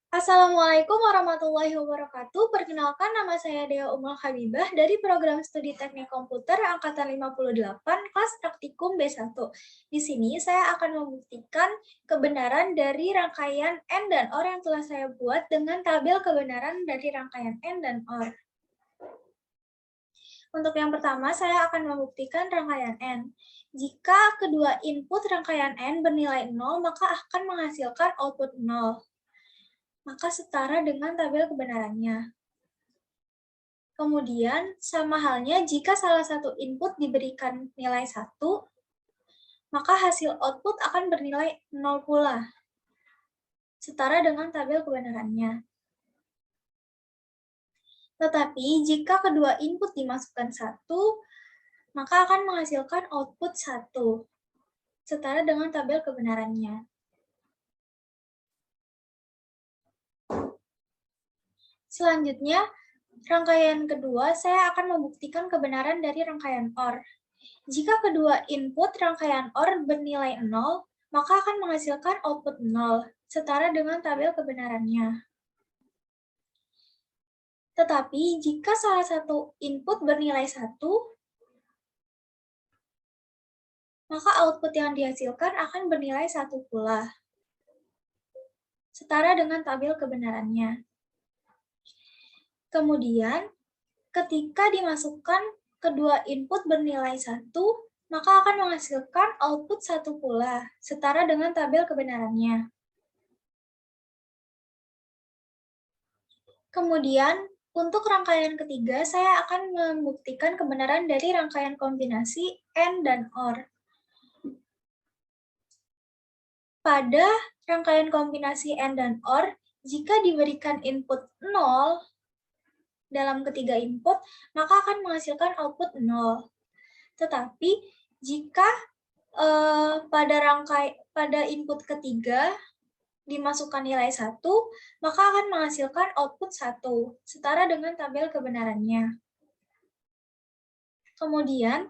Assalamualaikum warahmatullahi wabarakatuh. Perkenalkan, nama saya Dea Umul Habibah dari program studi Teknik Komputer Angkatan 58, kelas praktikum B1. Di sini saya akan membuktikan kebenaran dari rangkaian N dan OR yang telah saya buat dengan tabel kebenaran dari rangkaian N dan OR. Untuk yang pertama, saya akan membuktikan rangkaian N. Jika kedua input rangkaian N bernilai 0, maka akan menghasilkan output 0. Maka setara dengan tabel kebenarannya. Kemudian, sama halnya jika salah satu input diberikan nilai 1, maka hasil output akan bernilai 0 pula, setara dengan tabel kebenarannya. Tetapi, jika kedua input dimasukkan 1, maka akan menghasilkan output 1, setara dengan tabel kebenarannya. Selanjutnya, rangkaian kedua, saya akan membuktikan kebenaran dari rangkaian OR. Jika kedua input rangkaian OR bernilai 0, maka akan menghasilkan output 0, setara dengan tabel kebenarannya. Tetapi, jika salah satu input bernilai 1, maka output yang dihasilkan akan bernilai 1 pula, setara dengan tabel kebenarannya. Kemudian, ketika dimasukkan kedua input bernilai 1, maka akan menghasilkan output 1 pula, setara dengan tabel kebenarannya. Kemudian, untuk rangkaian ketiga, saya akan membuktikan kebenaran dari rangkaian kombinasi N dan OR. Pada rangkaian kombinasi N dan OR, jika diberikan input 0 dalam ketiga input, maka akan menghasilkan output 0. Tetapi, jika pada input ketiga dimasukkan nilai 1, maka akan menghasilkan output 1, setara dengan tabel kebenarannya. Kemudian,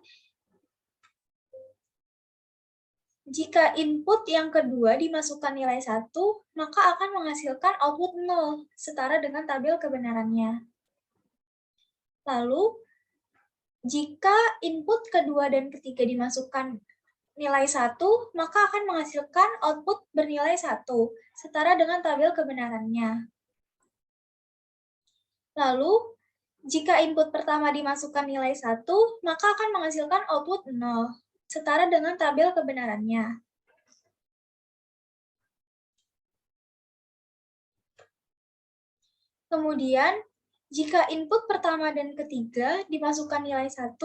jika input yang kedua dimasukkan nilai 1, maka akan menghasilkan output 0, setara dengan tabel kebenarannya. Lalu, jika input kedua dan ketiga dimasukkan nilai 1, maka akan menghasilkan output bernilai 1, setara dengan tabel kebenarannya. Lalu, jika input pertama dimasukkan nilai 1, maka akan menghasilkan output 0, setara dengan tabel kebenarannya. Kemudian, jika input pertama dan ketiga dimasukkan nilai 1,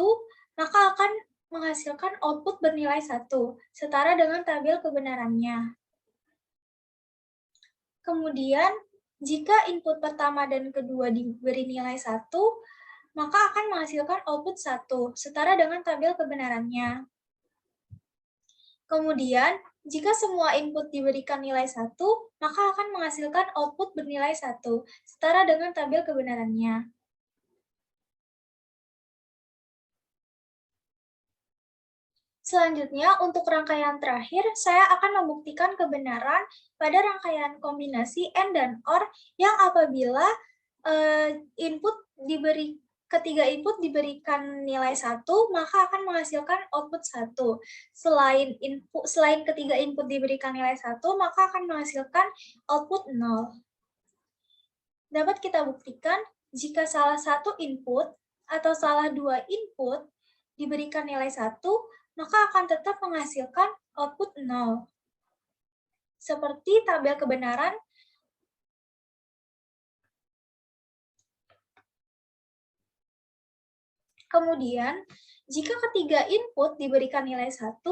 maka akan menghasilkan output bernilai 1, setara dengan tabel kebenarannya. Kemudian, jika input pertama dan kedua diberi nilai 1, maka akan menghasilkan output 1, setara dengan tabel kebenarannya. Kemudian, jika semua input diberikan nilai 1, maka akan menghasilkan output bernilai 1, setara dengan tabel kebenarannya. Selanjutnya, untuk rangkaian terakhir, saya akan membuktikan kebenaran pada rangkaian kombinasi N dan OR yang apabila ketiga input diberikan nilai 1, maka akan menghasilkan output 1. Selain ketiga input diberikan nilai 1, maka akan menghasilkan output 0. Dapat kita buktikan jika salah satu input atau salah dua input diberikan nilai 1, maka akan tetap menghasilkan output 0. Seperti tabel kebenaran. Kemudian, jika ketiga input diberikan nilai 1,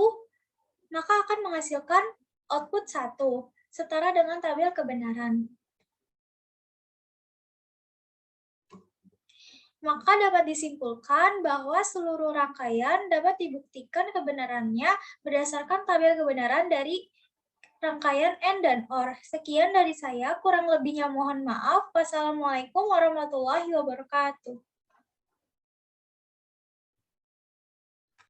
maka akan menghasilkan output 1, setara dengan tabel kebenaran. Maka dapat disimpulkan bahwa seluruh rangkaian dapat dibuktikan kebenarannya berdasarkan tabel kebenaran dari rangkaian N dan OR. Sekian dari saya, kurang lebihnya mohon maaf. Wassalamualaikum warahmatullahi wabarakatuh.